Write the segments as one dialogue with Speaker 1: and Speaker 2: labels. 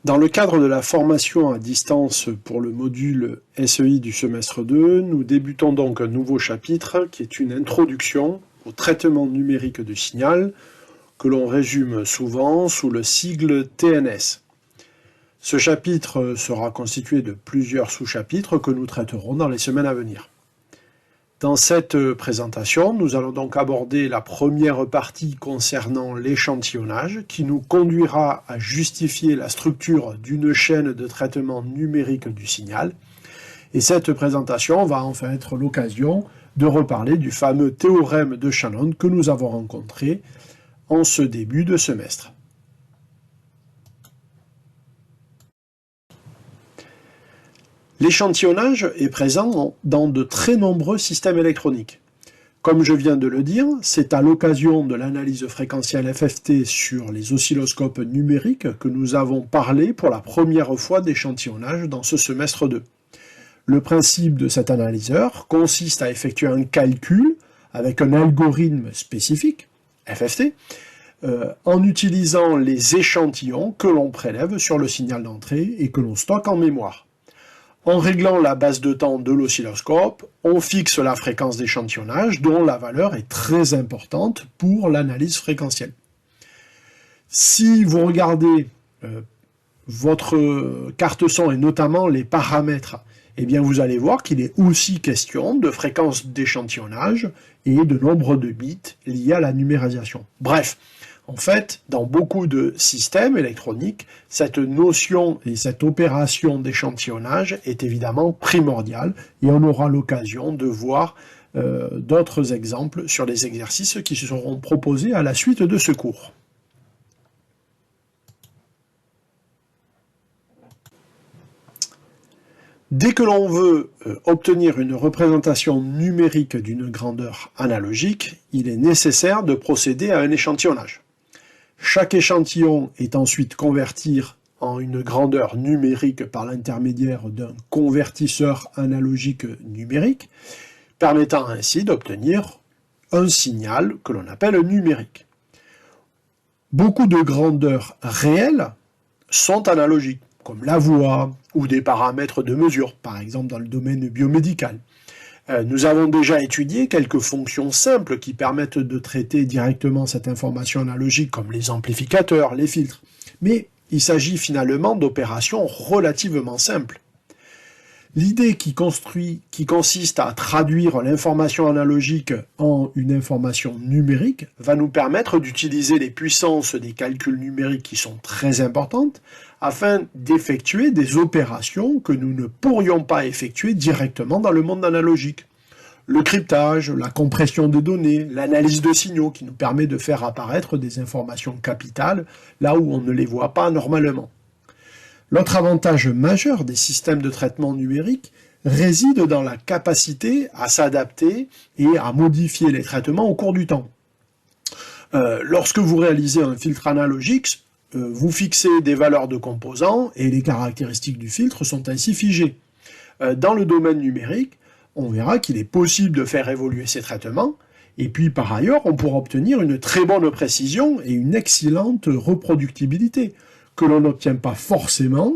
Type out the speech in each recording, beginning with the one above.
Speaker 1: Dans le cadre de la formation à distance pour le module SEI du semestre 2, nous débutons donc un nouveau chapitre qui est une introduction au traitement numérique du signal que l'on résume souvent sous le sigle TNS. Ce chapitre sera constitué de plusieurs sous-chapitres que nous traiterons dans les semaines à venir. Dans cette présentation, nous allons donc aborder la première partie concernant l'échantillonnage qui nous conduira à justifier la structure d'une chaîne de traitement numérique du signal. Et cette présentation va enfin être l'occasion de reparler du fameux théorème de Shannon que nous avons rencontré en ce début de semestre. L'échantillonnage est présent dans de très nombreux systèmes électroniques. Comme je viens de le dire, c'est à l'occasion de l'analyse fréquentielle FFT sur les oscilloscopes numériques que nous avons parlé pour la première fois d'échantillonnage dans ce semestre 2. Le principe de cet analyseur consiste à effectuer un calcul avec un algorithme spécifique, FFT, en utilisant les échantillons que l'on prélève sur le signal d'entrée et que l'on stocke en mémoire. En réglant la base de temps de l'oscilloscope, on fixe la fréquence d'échantillonnage dont la valeur est très importante pour l'analyse fréquentielle. Si vous regardez votre carte son et notamment les paramètres, eh bien vous allez voir qu'il est aussi question de fréquence d'échantillonnage et de nombre de bits liés à la numérisation. Bref, en fait, dans beaucoup de systèmes électroniques, cette notion et cette opération d'échantillonnage est évidemment primordiale et on aura l'occasion de voir d'autres exemples sur les exercices qui seront proposés à la suite de ce cours. Dès que l'on veut obtenir une représentation numérique d'une grandeur analogique, il est nécessaire de procéder à un échantillonnage. Chaque échantillon est ensuite converti en une grandeur numérique par l'intermédiaire d'un convertisseur analogique numérique, permettant ainsi d'obtenir un signal que l'on appelle numérique. Beaucoup de grandeurs réelles sont analogiques, comme la voix ou des paramètres de mesure, par exemple dans le domaine biomédical. Nous avons déjà étudié quelques fonctions simples qui permettent de traiter directement cette information analogique, comme les amplificateurs, les filtres. Mais il s'agit finalement d'opérations relativement simples. L'idée qui consiste à traduire l'information analogique en une information numérique va nous permettre d'utiliser les puissances des calculs numériques qui sont très importantes afin d'effectuer des opérations que nous ne pourrions pas effectuer directement dans le monde analogique. Le cryptage, la compression des données, l'analyse de signaux qui nous permet de faire apparaître des informations capitales là où on ne les voit pas normalement. L'autre avantage majeur des systèmes de traitement numérique réside dans la capacité à s'adapter et à modifier les traitements au cours du temps. Lorsque vous réalisez un filtre analogique, vous fixez des valeurs de composants et les caractéristiques du filtre sont ainsi figées. Dans le domaine numérique, on verra qu'il est possible de faire évoluer ces traitements et puis par ailleurs, on pourra obtenir une très bonne précision et une excellente reproductibilité que l'on n'obtient pas forcément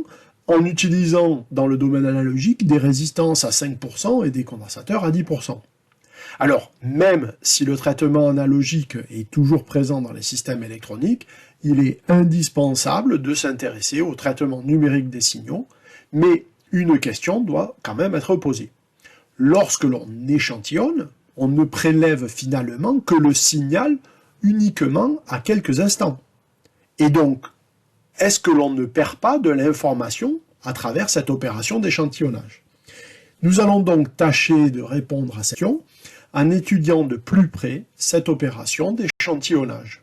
Speaker 1: en utilisant dans le domaine analogique des résistances à 5% et des condensateurs à 10%. Alors, même si le traitement analogique est toujours présent dans les systèmes électroniques, il est indispensable de s'intéresser au traitement numérique des signaux, mais une question doit quand même être posée. Lorsque l'on échantillonne, on ne prélève finalement que le signal uniquement à quelques instants. Et donc, est-ce que l'on ne perd pas de l'information à travers cette opération d'échantillonnage? Nous allons donc tâcher de répondre à cette question en étudiant de plus près cette opération d'échantillonnage.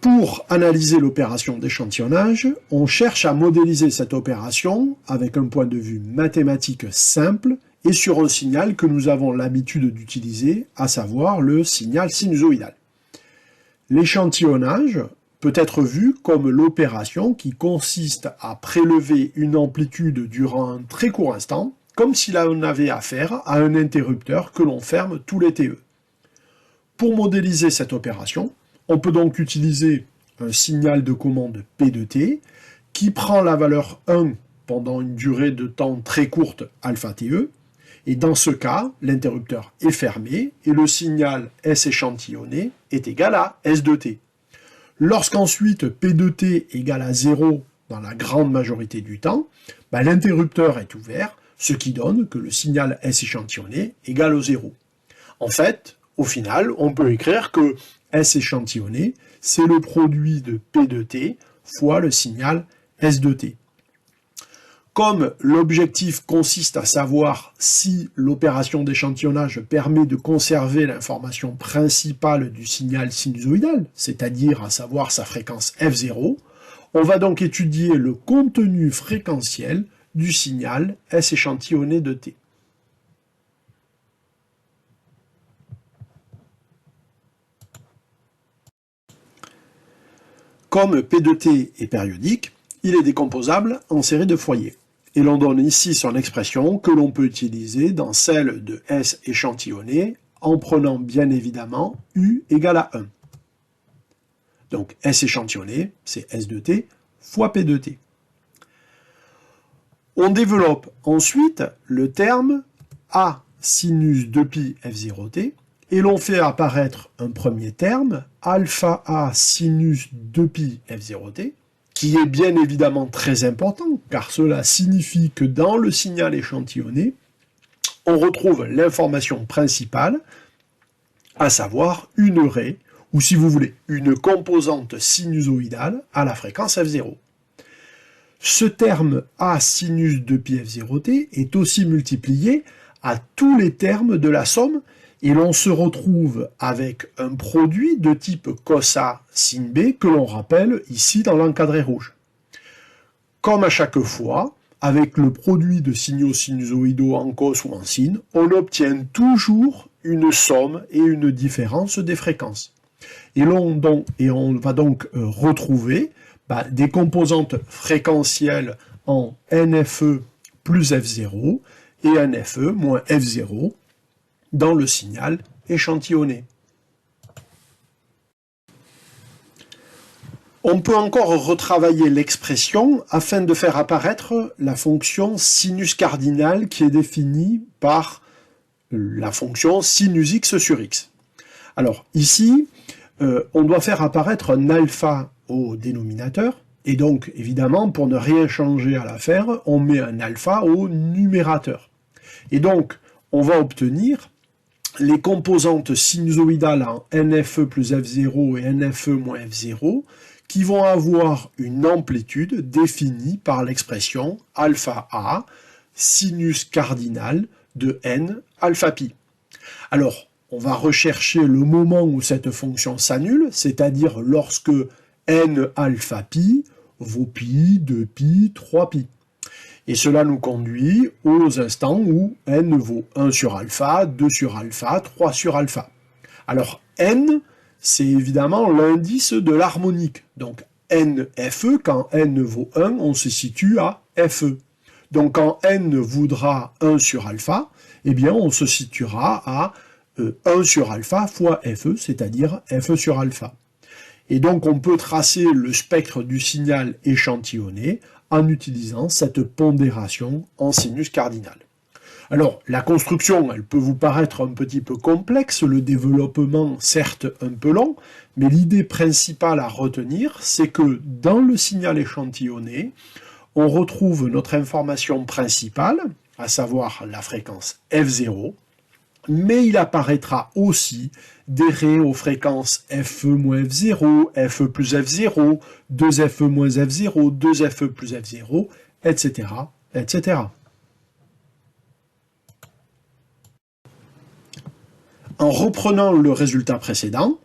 Speaker 1: Pour analyser l'opération d'échantillonnage, on cherche à modéliser cette opération avec un point de vue mathématique simple et sur un signal que nous avons l'habitude d'utiliser, à savoir le signal sinusoïdal. L'échantillonnage peut être vu comme l'opération qui consiste à prélever une amplitude durant un très court instant, comme si là on avait affaire à un interrupteur que l'on ferme tous les TE. Pour modéliser cette opération, on peut donc utiliser un signal de commande P de T qui prend la valeur 1 pendant une durée de temps très courte, alpha TE, et dans ce cas, l'interrupteur est fermé et le signal S échantillonné est égal à S de T. Lorsqu'ensuite P de T égale à 0 dans la grande majorité du temps, l'interrupteur est ouvert, ce qui donne que le signal S échantillonné égale au 0. En fait, au final, on peut écrire que S échantillonné, c'est le produit de P de T fois le signal S de T. Comme l'objectif consiste à savoir si l'opération d'échantillonnage permet de conserver l'information principale du signal sinusoïdal, c'est-à-dire à savoir sa fréquence F0, on va donc étudier le contenu fréquentiel du signal S échantillonné de T. Comme P de T est périodique, il est décomposable en série de foyers. Et l'on donne ici son expression que l'on peut utiliser dans celle de S échantillonné en prenant bien évidemment U égale à 1. Donc S échantillonné, c'est S de T fois P de T. On développe ensuite le terme A sinus 2pi F0T et l'on fait apparaître un premier terme, alpha A sinus 2pi F0T, qui est bien évidemment très important, car cela signifie que dans le signal échantillonné, on retrouve l'information principale, à savoir une raie, ou si vous voulez, une composante sinusoïdale à la fréquence F0. Ce terme A sinus 2pi F0T est aussi multiplié à tous les termes de la somme, et l'on se retrouve avec un produit de type cos A sin B que l'on rappelle ici dans l'encadré rouge. Comme à chaque fois, avec le produit de signaux sinusoïdaux en cos ou en sin, on obtient toujours une somme et une différence des fréquences. Et on va donc retrouver des composantes fréquentielles en NFE plus F0 et NFE moins F0, dans le signal échantillonné. On peut encore retravailler l'expression afin de faire apparaître la fonction sinus cardinal qui est définie par la fonction sinus x sur x. Alors ici, on doit faire apparaître un alpha au dénominateur, et donc évidemment pour ne rien changer à l'affaire, on met un alpha au numérateur. Et donc on va obtenir les composantes sinusoïdales en NFE plus F0 et NFE moins F0 qui vont avoir une amplitude définie par l'expression alpha A sinus cardinal de n alpha pi. Alors, on va rechercher le moment où cette fonction s'annule, c'est-à-dire lorsque n alpha pi vaut pi, 2pi, 3pi. Et cela nous conduit aux instants où n vaut 1 sur alpha, 2 sur alpha, 3 sur alpha. Alors n, c'est évidemment l'indice de l'harmonique. Donc NFE, quand n vaut 1, on se situe à FE. Donc quand n vaudra 1 sur alpha, eh bien on se situera à 1 sur alpha fois FE, c'est-à-dire FE sur alpha. Et donc on peut tracer le spectre du signal échantillonné en utilisant cette pondération en sinus cardinal. Alors, la construction, elle peut vous paraître un petit peu complexe, le développement, certes, un peu long, mais l'idée principale à retenir, c'est que dans le signal échantillonné, on retrouve notre information principale, à savoir la fréquence F0, mais il apparaîtra aussi des raies aux fréquences FE moins F0, FE plus F0, 2FE moins F0, 2FE plus F0, etc., etc. En reprenant le résultat précédent,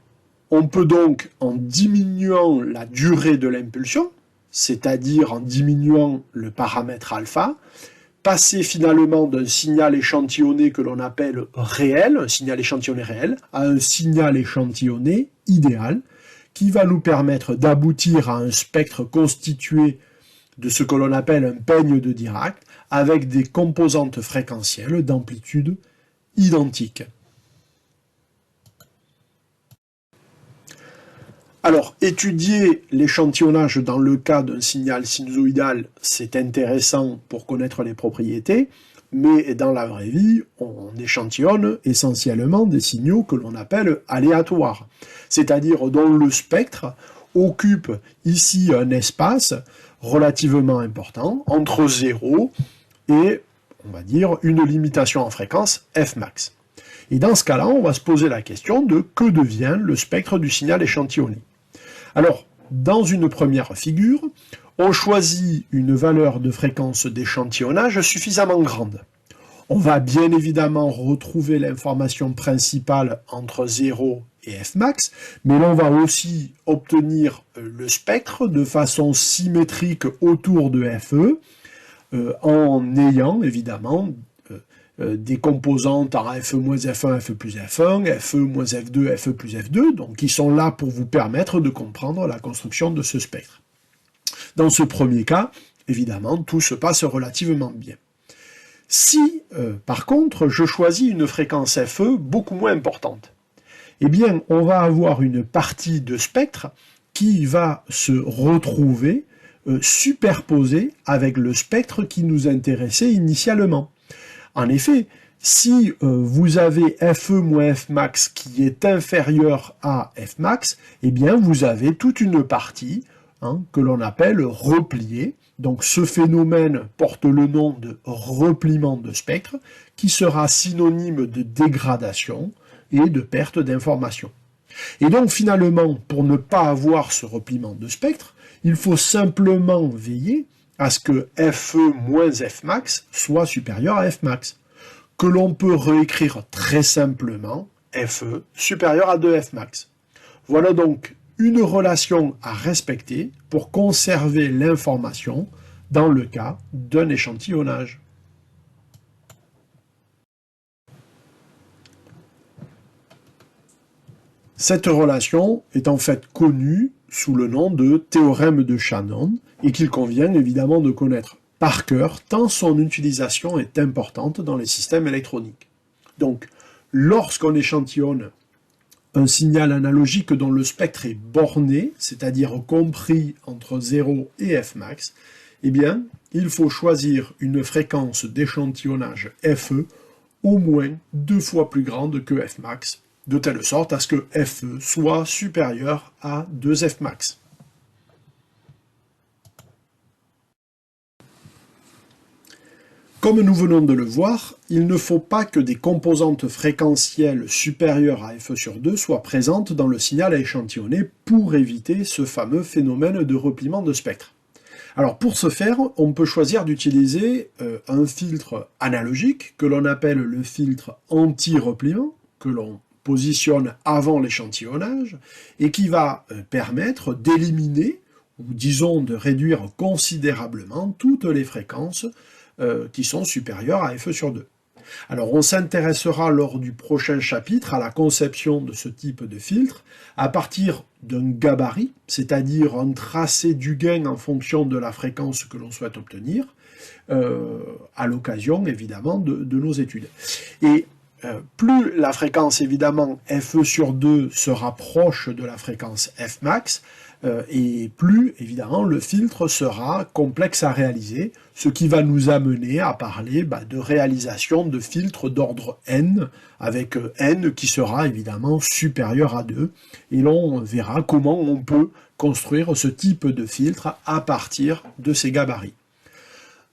Speaker 1: on peut donc, en diminuant la durée de l'impulsion, c'est-à-dire en diminuant le paramètre alpha, passer finalement d'un signal échantillonné que l'on appelle réel, un signal échantillonné réel, à un signal échantillonné idéal, qui va nous permettre d'aboutir à un spectre constitué de ce que l'on appelle un peigne de Dirac, avec des composantes fréquentielles d'amplitude identiques. Alors, étudier l'échantillonnage dans le cas d'un signal sinusoïdal, c'est intéressant pour connaître les propriétés, mais dans la vraie vie, on échantillonne essentiellement des signaux que l'on appelle aléatoires, c'est-à-dire dont le spectre occupe ici un espace relativement important, entre 0 et, on va dire, une limitation en fréquence Fmax. Et dans ce cas-là, on va se poser la question de que devient le spectre du signal échantillonné. Alors, dans une première figure, on choisit une valeur de fréquence d'échantillonnage suffisamment grande. On va bien évidemment retrouver l'information principale entre 0 et Fmax, mais l'on va aussi obtenir le spectre de façon symétrique autour de Fe, en ayant évidemment des composantes en Fe-F1, Fe plus F1, Fe-F2, Fe plus F2, donc qui sont là pour vous permettre de comprendre la construction de ce spectre. Dans ce premier cas, évidemment, tout se passe relativement bien. Si, par contre, je choisis une fréquence Fe beaucoup moins importante, eh bien, on va avoir une partie de spectre qui va se retrouver superposée avec le spectre qui nous intéressait initialement. En effet, si vous avez Fe moins Fmax qui est inférieur à Fmax, eh bien vous avez toute une partie que l'on appelle repliée. Donc ce phénomène porte le nom de repliement de spectre, qui sera synonyme de dégradation et de perte d'information. Et donc finalement, pour ne pas avoir ce repliement de spectre, il faut simplement veiller à ce que Fe moins Fmax soit supérieur à Fmax, que l'on peut réécrire très simplement Fe supérieur à 2 Fmax. Voilà donc une relation à respecter pour conserver l'information dans le cas d'un échantillonnage. Cette relation est en fait connue sous le nom de théorème de Shannon et qu'il convient évidemment de connaître par cœur tant son utilisation est importante dans les systèmes électroniques. Donc, lorsqu'on échantillonne un signal analogique dont le spectre est borné, c'est-à-dire compris entre 0 et Fmax, eh bien, il faut choisir une fréquence d'échantillonnage Fe au moins 2 fois plus grande que Fmax, de telle sorte à ce que Fe soit supérieur à 2 Fmax. Comme nous venons de le voir, il ne faut pas que des composantes fréquentielles supérieures à Fe sur 2 soient présentes dans le signal à échantillonner pour éviter ce fameux phénomène de repliement de spectre. Alors pour ce faire, on peut choisir d'utiliser un filtre analogique que l'on appelle le filtre anti-repliement, que l'on positionne avant l'échantillonnage, et qui va permettre d'éliminer, ou disons de réduire considérablement toutes les fréquences qui sont supérieures à Fe sur 2. Alors on s'intéressera lors du prochain chapitre à la conception de ce type de filtre à partir d'un gabarit, c'est-à-dire un tracé du gain en fonction de la fréquence que l'on souhaite obtenir, à l'occasion évidemment de nos études. Et plus la fréquence évidemment Fe sur 2 se rapproche de la fréquence Fmax, et plus, évidemment, le filtre sera complexe à réaliser, ce qui va nous amener à parler de réalisation de filtres d'ordre n, avec n qui sera évidemment supérieur à 2, et l'on verra comment on peut construire ce type de filtre à partir de ces gabarits.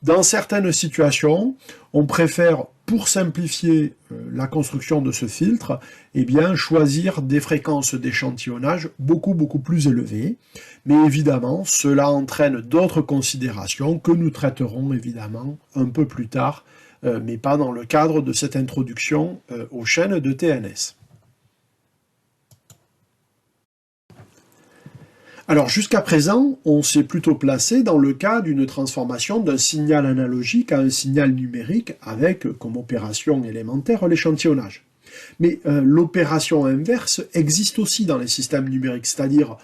Speaker 1: Dans certaines situations, on préfère, pour simplifier la construction de ce filtre, eh bien, choisir des fréquences d'échantillonnage beaucoup plus élevées. Mais évidemment, cela entraîne d'autres considérations que nous traiterons évidemment un peu plus tard, mais pas dans le cadre de cette introduction aux chaînes de TNS. Alors jusqu'à présent, on s'est plutôt placé dans le cas d'une transformation d'un signal analogique à un signal numérique avec comme opération élémentaire l'échantillonnage. Mais l'opération inverse existe aussi dans les systèmes numériques, c'est-à-dire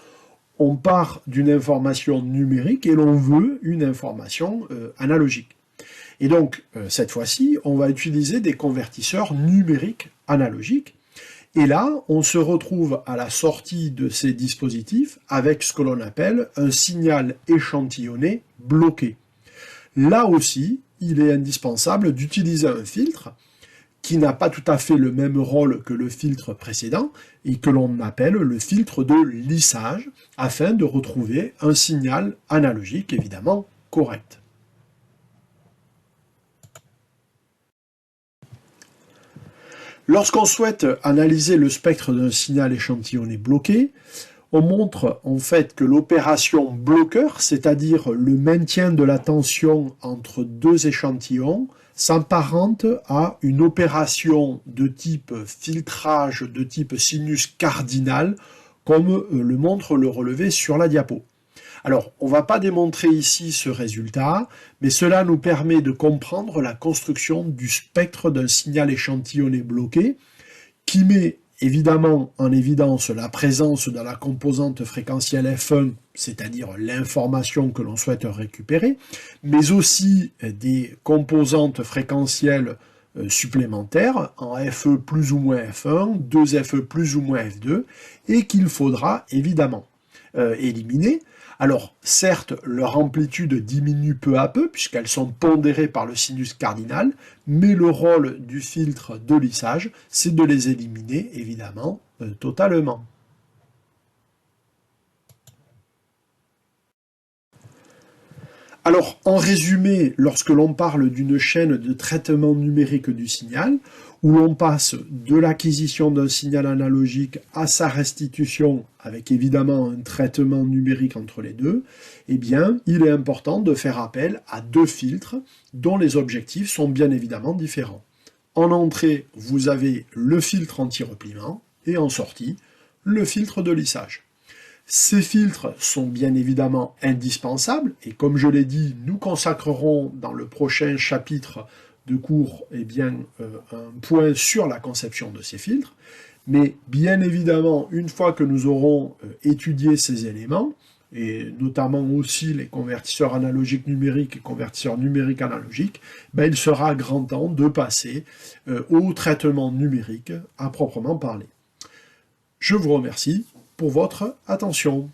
Speaker 1: on part d'une information numérique et l'on veut une information analogique. Et donc, cette fois-ci, on va utiliser des convertisseurs numériques analogiques. Et là, on se retrouve à la sortie de ces dispositifs avec ce que l'on appelle un signal échantillonné bloqué. Là aussi, il est indispensable d'utiliser un filtre qui n'a pas tout à fait le même rôle que le filtre précédent et que l'on appelle le filtre de lissage afin de retrouver un signal analogique évidemment correct. Lorsqu'on souhaite analyser le spectre d'un signal échantillonné bloqué, on montre en fait que l'opération bloqueur, c'est-à-dire le maintien de la tension entre deux échantillons, s'apparente à une opération de type filtrage, de type sinus cardinal, comme le montre le relevé sur la diapo. Alors, on ne va pas démontrer ici ce résultat, mais cela nous permet de comprendre la construction du spectre d'un signal échantillonné bloqué, qui met évidemment en évidence la présence de la composante fréquentielle F1, c'est-à-dire l'information que l'on souhaite récupérer, mais aussi des composantes fréquentielles supplémentaires en FE plus ou moins F1, 2FE plus ou moins F2, et qu'il faudra évidemment éliminer. Alors, certes, leur amplitude diminue peu à peu, puisqu'elles sont pondérées par le sinus cardinal, mais le rôle du filtre de lissage, c'est de les éliminer, évidemment, totalement. Alors, en résumé, lorsque l'on parle d'une chaîne de traitement numérique du signal, où l'on passe de l'acquisition d'un signal analogique à sa restitution, avec évidemment un traitement numérique entre les deux, eh bien, il est important de faire appel à deux filtres dont les objectifs sont bien évidemment différents. En entrée, vous avez le filtre anti-repliement, et en sortie, le filtre de lissage. Ces filtres sont bien évidemment indispensables, et comme je l'ai dit, nous consacrerons dans le prochain chapitre de cours un point sur la conception de ces filtres, mais bien évidemment, une fois que nous aurons étudié ces éléments, et notamment aussi les convertisseurs analogiques numériques et convertisseurs numériques analogiques, il sera grand temps de passer au traitement numérique à proprement parler. Je vous remercie pour votre attention.